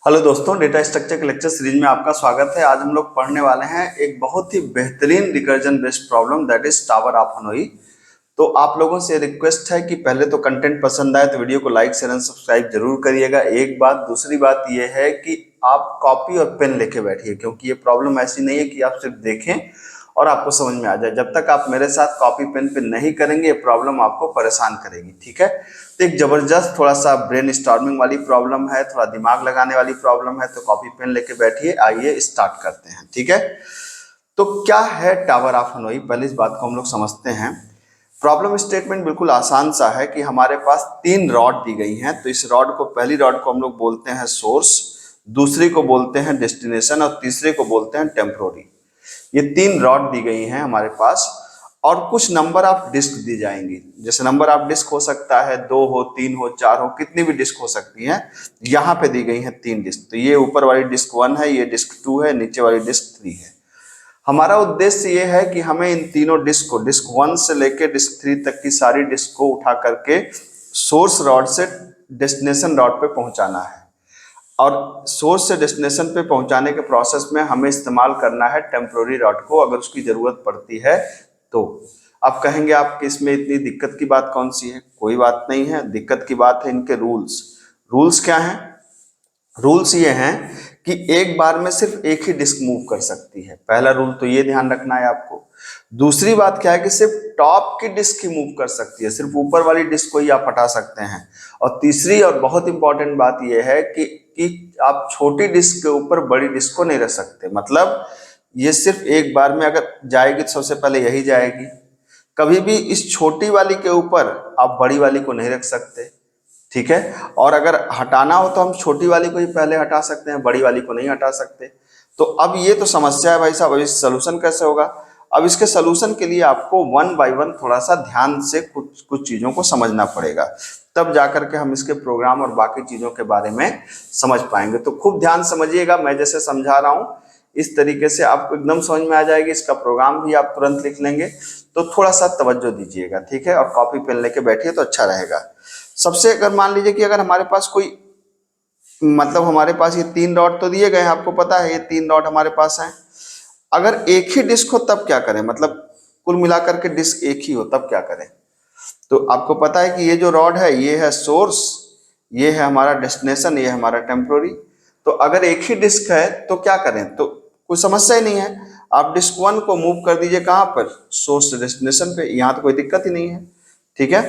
Hello दोस्तों, data structure के lecture series में आपका स्वागत है। आज हम लोग पढ़ने वाले हैं एक बहुत ही बेहतरीन recursion based problem that is tower of Hanoi. तो आप लोगों से रिक्वेस्ट है कि पहले तो कंटेंट पसंद आए तो वीडियो को लाइक शेयर एंड सब्सक्राइब जरूर करिएगा। एक बात, दूसरी बात यह है कि आप कॉपी और पेन लेके बैठिए, क्योंकि ये प्रॉब्लम ऐसी नहीं है कि आप सिर्फ देखें और आपको समझ में आ जाए। जब तक आप मेरे साथ कॉपी पेन पे नहीं करेंगे ये प्रॉब्लम आपको परेशान करेगी, ठीक है। तो एक जबरदस्त थोड़ा सा ब्रेन स्टॉर्मिंग वाली प्रॉब्लम है, थोड़ा दिमाग लगाने वाली प्रॉब्लम है, तो कॉपी पेन लेके बैठिए। आइए स्टार्ट करते हैं, ठीक है। तो क्या है टावर ऑफ हनोई, पहले इस बात को हम लोग समझते हैं। प्रॉब्लम स्टेटमेंट बिल्कुल आसान सा है कि हमारे पास तीन रॉड दी गई हैं। तो इस रॉड को, पहली रॉड को हम लोग बोलते हैं सोर्स, दूसरी को बोलते हैं डेस्टिनेशन और तीसरे को बोलते हैं टेम्पोररी। ये तीन रॉड दी गई हैं हमारे पास और कुछ नंबर ऑफ डिस्क दी जाएंगी। जैसे नंबर ऑफ डिस्क हो सकता है 2 हो, 3 हो, 4 हो, कितनी भी डिस्क हो सकती है। यहाँ पे दी गई हैं तीन डिस्क। तो ये ऊपर वाली डिस्क 1 है, ये डिस्क 2 है, नीचे वाली डिस्क 3 है। हमारा उद्देश्य ये है कि हमें इन तीनों डिस्क को, डिस्क 1 से लेकर डिस्क 3 तक की सारी डिस्क को उठा करके सोर्स रॉड से डेस्टिनेशन रॉड पे पहुंचाना है। और सोर्स से डेस्टिनेशन पे पहुंचाने के प्रोसेस में हमें इस्तेमाल करना है टेम्पोररी रॉड को, अगर उसकी जरूरत पड़ती है तो। आप कहेंगे आपके इसमें इतनी दिक्कत की बात कौन सी है? कोई बात नहीं है, दिक्कत की बात है इनके रूल्स। रूल्स क्या हैं? रूल्स ये हैं कि एक बार में सिर्फ एक ही डिस्क मूव कर सकती है। पहला रूल तो ये ध्यान रखना है आपको। दूसरी बात क्या है कि सिर्फ टॉप की डिस्क ही मूव कर सकती है, सिर्फ ऊपर वाली डिस्क को ही आप हटा सकते हैं। और तीसरी और बहुत इंपॉर्टेंट बात यह है कि आप छोटी डिस्क के ऊपर बड़ी डिस्क को नहीं रख सकते। मतलब ये सिर्फ एक बार में अगर जाएगी तो सबसे पहले यही जाएगी। कभी भी इस छोटी वाली के ऊपर आप बड़ी वाली को नहीं रख सकते, ठीक है। और अगर हटाना हो तो हम छोटी वाली को ही पहले हटा सकते हैं, बड़ी वाली को नहीं हटा सकते। तो अब ये तो समस्या है भाई साहब, अब इस सोल्यूशन कैसे होगा? अब इसके सोल्यूशन के लिए आपको वन बाय वन थोड़ा सा ध्यान से कुछ कुछ चीजों को समझना पड़ेगा, तब जाकर के हम इसके प्रोग्राम और बाकी चीजों के बारे में समझ पाएंगे। तो खूब ध्यान समझिएगा, मैं जैसे समझा रहा हूँ इस तरीके से आपको एकदम समझ में आ जाएगी। इसका प्रोग्राम भी आप तुरंत लिख लेंगे। तो थोड़ा सा तवज्जो दीजिएगा, ठीक है, और कॉपी पेन लेके बैठिए तो अच्छा रहेगा। सबसे अगर मान लीजिए कि अगर हमारे पास कोई, मतलब हमारे पास ये तीन डॉट तो दिए गए हैं, आपको पता है ये तीन डॉट हमारे पास हैं। अगर एक ही डिस्क हो तब क्या करें? मतलब कुल मिलाकर के डिस्क एक ही हो तब क्या करें? तो आपको पता है कि ये जो रॉड है ये है सोर्स, ये है हमारा डेस्टिनेशन, ये है हमारा टेम्पोररी। तो अगर एक ही डिस्क है तो क्या करें? तो कोई समस्या ही नहीं है। आप डिस्क 1 को मूव कर दीजिए कहाँ पर? सोर्स से डेस्टिनेशन पे, यहाँ तो कोई दिक्कत ही नहीं है, ठीक है।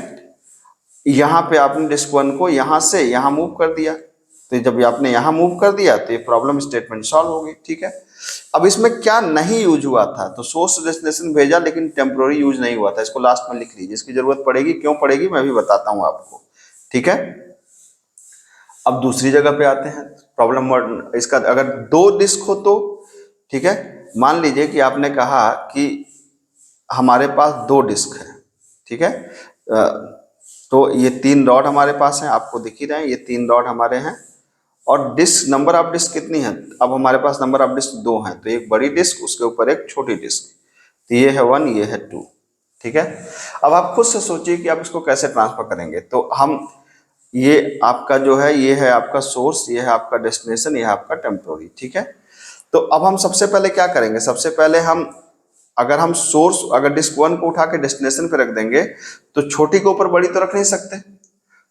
यहाँ पे आपने डिस्क 1 को यहाँ से यहाँ मूव कर दिया, तो जब आपने यहाँ मूव कर दिया तो ये प्रॉब्लम स्टेटमेंट सॉल्व हो गई, ठीक है। अब इसमें क्या नहीं यूज हुआ था? तो सोर्स डेस्टिनेशन भेजा लेकिन टेम्पोररी यूज नहीं हुआ था। इसको लास्ट में लिख लीजिए, इसकी जरूरत पड़ेगी, क्यों पड़ेगी मैं भी बताता हूँ आपको, ठीक है। अब दूसरी जगह पे आते हैं। प्रॉब्लम इसका, अगर दो डिस्क हो तो, ठीक है। मान लीजिए कि आपने कहा कि हमारे पास दो डिस्क है, ठीक है। तो ये तीन रॉड हमारे पास हैं, आपको दिख ही रहे हैं, ये तीन रॉड हमारे हैं। और डिस्क, नंबर ऑफ डिस्क कितनी है? अब हमारे पास नंबर ऑफ डिस्क दो हैं, तो एक बड़ी डिस्क उसके ऊपर एक छोटी डिस्क। तो ये है 1, ये है 2, ठीक है। अब आप खुद से सोचिए कि आप इसको कैसे ट्रांसफर करेंगे। तो हम, ये आपका जो है, ये है आपका सोर्स, ये है आपका डेस्टिनेशन, ये है आपका टेम्पोररी, ठीक है। तो अब हम सबसे पहले क्या करेंगे? सबसे पहले हम, अगर हम सोर्स, अगर डिस्क 1 को उठा के डेस्टिनेशन पे रख देंगे तो छोटी के ऊपर बड़ी तो रख नहीं सकते।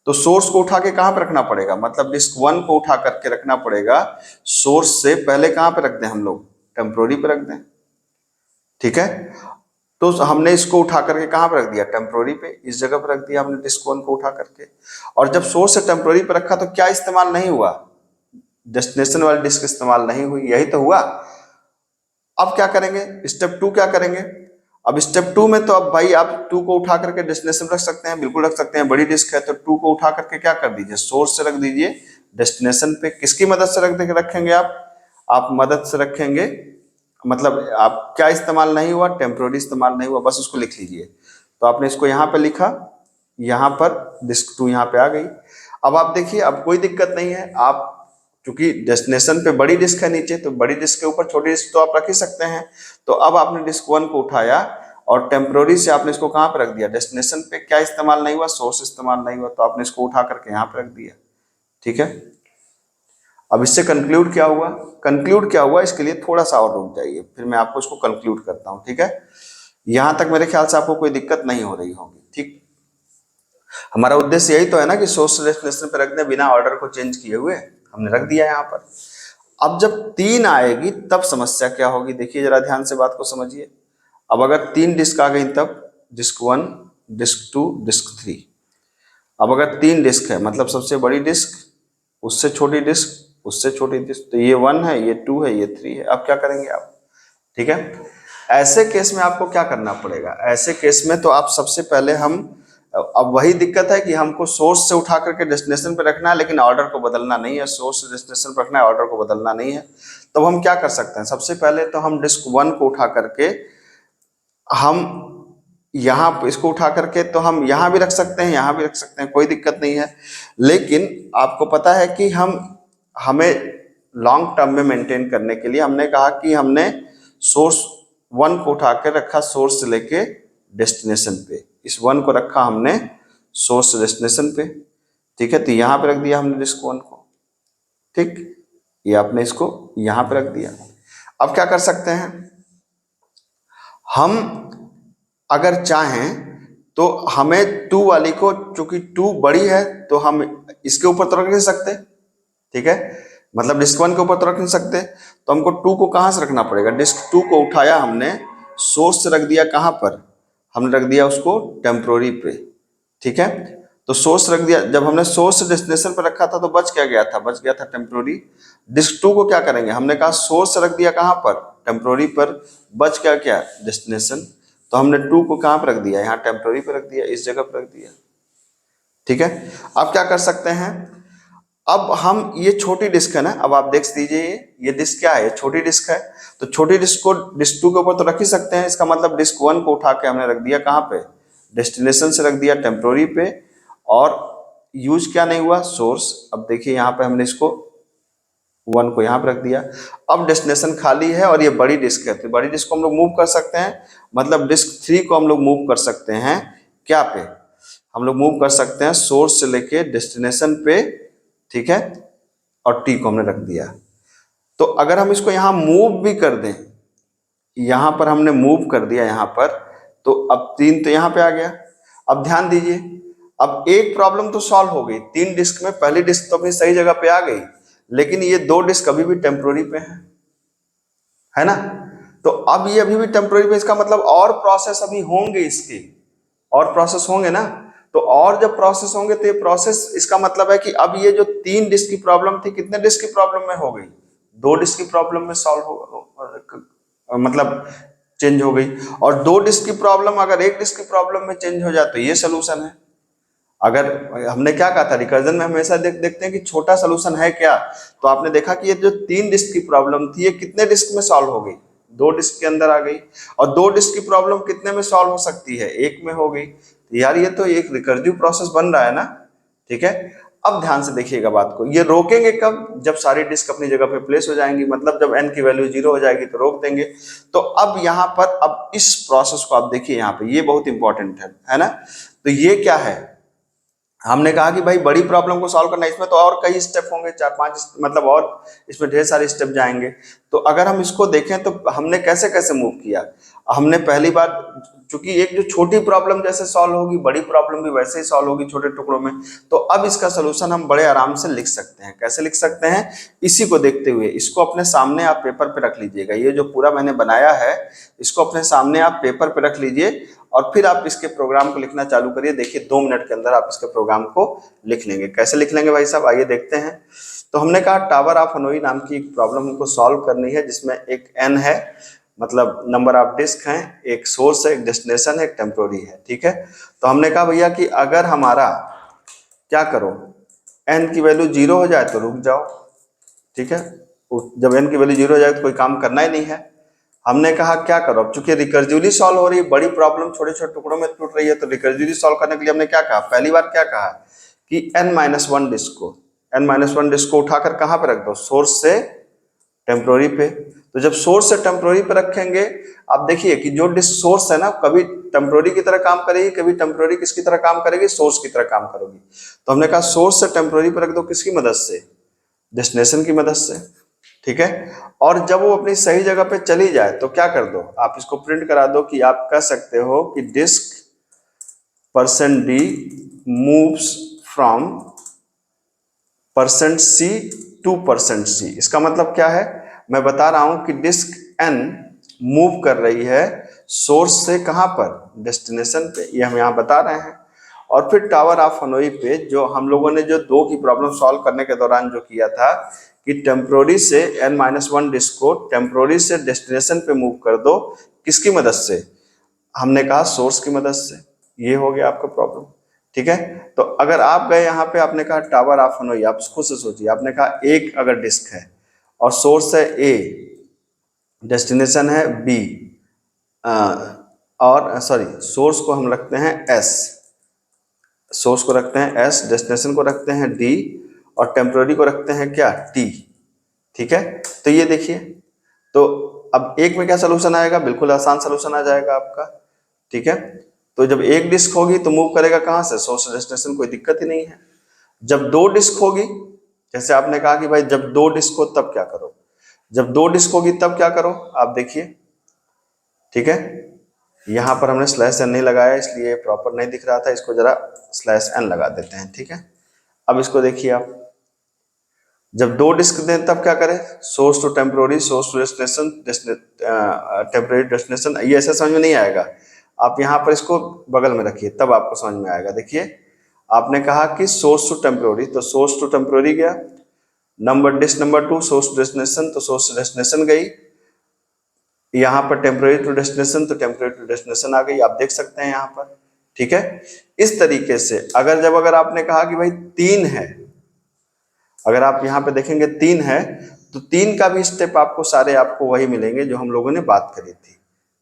तो सोर्स को उठा के कहां पे रखना पड़ेगा? मतलब डिस्क 1 को उठा करके रखना पड़ेगा सोर्स से पहले, कहां पे रख दें हम लोग? टेम्पोररी पे रख दें, ठीक है। तो हमने इसको उठा करके कहां पे रख दिया? टेम्पोररी पे, इस जगह पे रख दिया हमने डिस्क 1 को उठा करके। और जब सोर्स से टेम्पोररी पे रखा तो क्या इस्तेमाल नहीं हुआ? डेस्टिनेशन वाली डिस्क इस्तेमाल नहीं हुई, यही तो हुआ। अब क्या करेंगे? स्टेप 2 क्या करेंगे? अब स्टेप 2 में तो अब भाई आप 2 को उठा करके डेस्टिनेशन रख सकते हैं, बिल्कुल रख सकते हैं। बड़ी डिस्क है तो 2 को उठा करके क्या कर दीजिए? सोर्स से रख दीजिए डेस्टिनेशन पे। किसकी मदद से रखेंगे आप मदद से रखेंगे, मतलब आप क्या इस्तेमाल नहीं हुआ? टेम्पोररी इस्तेमाल नहीं हुआ, बस उसको लिख लीजिए। तो आपने इसको यहाँ पे लिखा, यहाँ पर डिस्क 2 यहाँ पे आ गई। अब आप देखिए, अब कोई दिक्कत नहीं है। आप क्योंकि डेस्टिनेशन पे बड़ी डिस्क है नीचे, तो बड़ी डिस्क के ऊपर छोटी डिस्क तो आप रख ही सकते हैं। तो अब आपने डिस्क 1 को उठाया और टेम्पोररी से आपने इसको कहाँ पे रख दिया? डेस्टिनेशन पे। क्या इस्तेमाल नहीं हुआ? सोर्स इस्तेमाल नहीं हुआ, तो आपने इसको उठा करके यहाँ पे रख दिया, ठीक है। अब इससे कंक्लूड क्या हुआ, कंक्लूड क्या हुआ इसके लिए थोड़ा सा और रुक जाइए, फिर मैं आपको इसको कंक्लूड करता हूं, ठीक है। यहां तक मेरे ख्याल से आपको कोई दिक्कत नहीं हो रही होगी, ठीक। हमारा उद्देश्य यही तो है ना कि सोर्स डेस्टिनेशन पे रख दें बिना ऑर्डर को चेंज किए हुए, हमने रख दिया यहाँ पर। अब जब 3 आएगी तब समस्या क्या होगी, देखिए जरा ध्यान से बात को समझिए। अब अगर 3 डिस्क आ गई तब डिस्क 1, डिस्क 2, डिस्क 3। अब अगर 3 डिस्क है मतलब सबसे बड़ी डिस्क, उससे छोटी डिस्क, उससे छोटी डिस्क, तो ये 1 है, ये 2 है, ये 3 है। अब क्या करेंगे आप, ठीक है। ऐसे केस में आपको क्या करना पड़ेगा, ऐसे केस में तो आप सबसे पहले हम, अब वही दिक्कत है कि हमको सोर्स से उठा करके डेस्टिनेशन पे रखना है लेकिन ऑर्डर को बदलना नहीं है, सोर्स से डेस्टिनेशन पे रखना है, ऑर्डर को बदलना नहीं है। तब हम क्या कर सकते हैं, सबसे पहले तो हम डिस्क 1 को उठा करके हम यहाँ इसको उठा करके तो हम यहाँ भी रख सकते हैं, यहाँ भी रख सकते हैं, कोई दिक्कत नहीं है। लेकिन आपको पता है कि हमें लॉन्ग टर्म में मेंटेन करने के लिए हमने कहा कि हमने सोर्स 1 को उठा के रखा सोर्स से लेके डेस्टिनेशन पे, इस 1 को रखा हमने सोर्स डेस्टिनेशन पे, ठीक है। तो यहाँ पे रख दिया हमने डिस्क 1 को, ठीक। ये आपने इसको यहाँ पे रख दिया। अब क्या कर सकते हैं हम, अगर चाहें तो हमें 2 वाली को, चूंकि 2 बड़ी है तो हम इसके ऊपर तो रख नहीं सकते, ठीक है, मतलब डिस्क 1 के ऊपर तो रख नहीं सकते। तो हमको 2 को कहां से रखना पड़ेगा, डिस्क 2 को उठाया हमने, सोर्स से रख दिया कहां पर, हमने रख दिया उसको टेम्पोररी पे, ठीक है। तो सोर्स रख दिया, जब हमने सोर्स से डेस्टिनेशन पर रखा था तो बच क्या गया था, बच गया था टेम्पोररी। डिस्क 2 को क्या करेंगे, हमने कहा सोर्स से रख दिया कहां पर, टेम्पोररी पर, बच क्या क्या डेस्टिनेशन। तो हमने 2 को कहां पर रख दिया, यहाँ टेम्पोररी पर रख दिया, इस जगह पर रख दिया, ठीक है। अब क्या कर सकते हैं, अब हम ये छोटी डिस्क है ना, अब आप देख दीजिए ये डिस्क क्या है, ये छोटी डिस्क है। तो छोटी डिस्क को डिस्क 2 के ऊपर तो रख ही सकते हैं, इसका मतलब डिस्क 1 को उठा के हमने रख दिया कहाँ पे, डेस्टिनेशन से रख दिया टेम्पोररी पे, और यूज क्या नहीं हुआ, सोर्स। अब देखिए यहाँ पे हमने इसको 1 को यहाँ पे रख दिया। अब डेस्टिनेशन खाली है और ये बड़ी डिस्क है, तो बड़ी डिस्क को हम लोग मूव कर सकते हैं, मतलब डिस्क 3 को हम लोग मूव कर सकते हैं क्या पे, हम लोग मूव कर सकते हैं सोर्स से लेके डेस्टिनेशन पे, ठीक है। और टी को हमने रख दिया। तो अगर हम इसको यहां मूव भी कर दें, यहां पर हमने मूव कर दिया यहां पर, तो अब 3 तो यहां पे आ गया। अब ध्यान दीजिए, अब एक प्रॉब्लम तो सॉल्व हो गई, 3 डिस्क में पहली डिस्क तो अपनी सही जगह पे आ गई, लेकिन ये 2 डिस्क अभी भी टेम्पोररी पे है ना। तो अब ये अभी भी टेम्पोररी पे, इसका मतलब और प्रोसेस अभी होंगे इसके, और प्रोसेस होंगे ना। तो और जब प्रोसेस होंगे तो ये प्रोसेस, इसका मतलब है कि अब ये जो 3 डिस्क की प्रॉब्लम थी कितने डिस्क की प्रॉब्लम में हो गई, 2 डिस्क की प्रॉब्लम में सॉल्व हो, मतलब चेंज हो गई। और 2 डिस्क की प्रॉब्लम अगर 1 डिस्क की प्रॉब्लम में चेंज हो जाए तो ये सोल्यूशन है। अगर हमने क्या कहा था, रिकर्जन में हमेशा देखते हैं कि छोटा सोल्यूशन है क्या, तो आपने देखा कि ये जो 3 डिस्क की प्रॉब्लम थी ये कितने डिस्क में सॉल्व हो गई, 2 डिस्क के अंदर आ गई। और 2 डिस्क की प्रॉब्लम कितने में सॉल्व हो सकती है, 1 में हो गई। तो यार ये तो एक रिकर्सिव प्रोसेस बन रहा है ना, ठीक है। अब ध्यान से देखिएगा बात को, ये रोकेंगे कब, जब सारी डिस्क अपनी जगह पे प्लेस हो जाएंगी, मतलब जब n की वैल्यू 0 हो जाएगी तो रोक देंगे। तो अब यहाँ पर, अब इस प्रोसेस को आप देखिए यहाँ पे, ये बहुत इंपॉर्टेंट है ना। तो ये क्या है, हमने कहा कि भाई बड़ी प्रॉब्लम को सॉल्व करना है, इसमें तो और कई स्टेप होंगे, 4-5, मतलब और इसमें ढेर सारे स्टेप जाएंगे। तो अगर हम इसको देखें तो हमने कैसे कैसे मूव किया, हमने पहली बार, चूंकि एक जो छोटी प्रॉब्लम जैसे सॉल्व होगी बड़ी प्रॉब्लम भी वैसे ही सॉल्व होगी छोटे टुकड़ों में। तो अब इसका सोल्यूशन हम बड़े आराम से लिख सकते हैं, कैसे लिख सकते हैं, इसी को देखते हुए इसको अपने सामने आप पेपर पे रख लीजिएगा, ये जो पूरा मैंने बनाया है इसको अपने सामने आप पेपर पे रख लीजिए, और फिर आप इसके प्रोग्राम को लिखना चालू करिए। देखिए 2 मिनट के अंदर आप इसके प्रोग्राम को लिख लेंगे। कैसे लिख लेंगे भाई साहब, आइए देखते हैं। तो हमने कहा टावर ऑफ हनोई नाम की एक प्रॉब्लम हमको सॉल्व करनी है, जिसमें एक n है, मतलब नंबर ऑफ डिस्क हैं, एक सोर्स है, एक डेस्टिनेशन है, एक टेम्पोररी है, ठीक है। तो हमने कहा भैया कि अगर हमारा, क्या करो, n की वैल्यू 0 हो जाए तो रुक जाओ, ठीक है। जब n की वैल्यू 0 हो जाए तो कोई काम करना ही नहीं है। हमने कहा क्या करो, अब चूंकि रिकर्सिवली सॉल्व हो रही है, बड़ी प्रॉब्लम छोटे छोटे टुकड़ों में टूट रही है, तो रिकर्सिवली सॉल्व करने के लिए हमने क्या कहा, पहली बार क्या कहा कि n-1 डिस्क को उठाकर कहां पे रख दो, सोर्स से टेम्पोररी पे। तो जब सोर्स से टेम्पोररी पे रखेंगे, आप देखिए कि जो डिस्क सोर्स है ना, कभी टेम्पोररी की तरह काम करेगी, कभी टेम्पोररी किसकी तरह काम करेगी, सोर्स की तरह काम करेगी। तो हमने कहा सोर्स से टेम्पोररी पे रख दो, किसकी मदद से, डेस्टिनेशन की मदद से, ठीक है। और जब वो अपनी सही जगह पे चली जाए तो क्या कर दो, आप इसको प्रिंट करा दो कि आप कह सकते हो कि disk percent D moves from percent C to percent C. इसका मतलब क्या है, मैं बता रहा हूं कि डिस्क एन मूव कर रही है सोर्स से कहां पर, डेस्टिनेशन पे, ये हम यहां बता रहे हैं। और फिर टावर ऑफ हनोई पे जो हम लोगों ने जो 2 की प्रॉब्लम सॉल्व करने के दौरान जो किया था कि टेम्पोररी से n-1 डिस्क को टेम्पोररी से डेस्टिनेशन पे मूव कर दो, किसकी मदद से, हमने कहा सोर्स की मदद से। ये हो गया आपका प्रॉब्लम, ठीक है। तो अगर आप गए यहाँ पे, आपने कहा टावर ऑफ हनोई, आप खुद से सोचिए, आपने कहा एक अगर डिस्क है और सोर्स है ए, डेस्टिनेशन है बी, और सॉरी सोर्स को हम रखते हैं एस, सोर्स को रखते हैं एस, डेस्टिनेशन को रखते हैं डी, और टेम्पोररी को रखते हैं क्या, टी, ठीक है। तो ये देखिए, तो अब एक में क्या सोल्यूशन आएगा, बिल्कुल आसान सोल्यूशन आ जाएगा आपका, ठीक है। तो जब एक डिस्क होगी तो मूव करेगा कहां से, सोर्स से डेस्टिनेशन, कोई दिक्कत ही नहीं है। जब 2 डिस्क होगी, जैसे आपने कहा कि भाई जब 2 डिस्क हो तब क्या करो, जब 2 डिस्क होगी तब क्या करो, आप देखिए, ठीक है। यहां पर हमने स्लैश एन नहीं लगाया इसलिए प्रॉपर नहीं दिख रहा था, इसको जरा स्लैश एन लगा देते हैं, ठीक है। अब इसको देखिए आप, जब 2 डिस्क दें तब क्या करें, source to temporary, source to destination, temporary destination, ये ऐसे समझ में नहीं आएगा, आप यहाँ पर इसको बगल में रखिए तब आपको समझ में आएगा। देखिए आपने कहा कि सोर्स टू टेम्पोररी, तो सोर्स टू टेम्पोररी गया, number disk number 2 source to destination, तो सोर्स टू डेस्टिनेशन गई, यहाँ पर टेम्पोररी टू डेस्टिनेशन, तो टेम्पोररी टू डेस्टिनेशन आ गई, आप देख सकते हैं यहाँ पर, ठीक है। इस तरीके से अगर आपने कहा कि भाई 3 है, अगर आप यहाँ पे देखेंगे 3 है, तो 3 का भी स्टेप आपको सारे आपको वही मिलेंगे जो हम लोगों ने बात करी थी,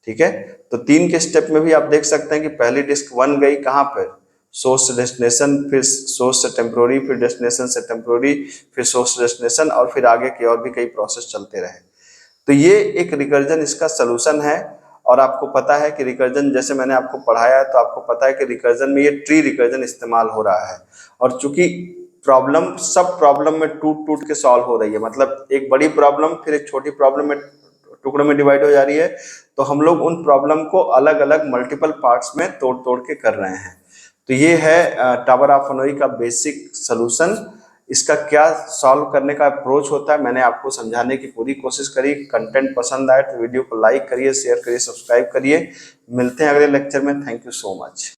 ठीक है। तो 3 के स्टेप में भी आप देख सकते हैं कि पहली डिस्क 1 गई कहाँ पर, सोर्स से डेस्टिनेशन, फिर सोर्स से टेम्पोररी, फिर डेस्टिनेशन से टेम्पोररी, फिर सोर्स से डेस्टिनेशन, और फिर आगे के और भी कई प्रोसेस चलते रहे। तो ये एक रिकर्जन इसका सोल्यूशन है। और आपको पता है कि रिकर्जन, जैसे मैंने आपको पढ़ाया है, तो आपको पता है कि रिकर्जन में ये ट्री रिकर्जन इस्तेमाल हो रहा है। और चूंकि प्रॉब्लम सब प्रॉब्लम में टूट टूट के सॉल्व हो रही है, मतलब एक बड़ी प्रॉब्लम फिर एक छोटी प्रॉब्लम में टुकड़ों में डिवाइड हो जा रही है, तो हम लोग उन प्रॉब्लम को अलग अलग मल्टीपल पार्ट्स में तोड़ तोड़ के कर रहे हैं। तो ये है टावर ऑफ हनोई का बेसिक सोल्यूशन। इसका क्या सॉल्व करने का अप्रोच होता है, मैंने आपको समझाने की पूरी कोशिश करी। कंटेंट पसंद आए तो वीडियो को लाइक करिए, शेयर करिए, सब्सक्राइब करिए। मिलते हैं अगले लेक्चर में। Thank you so much.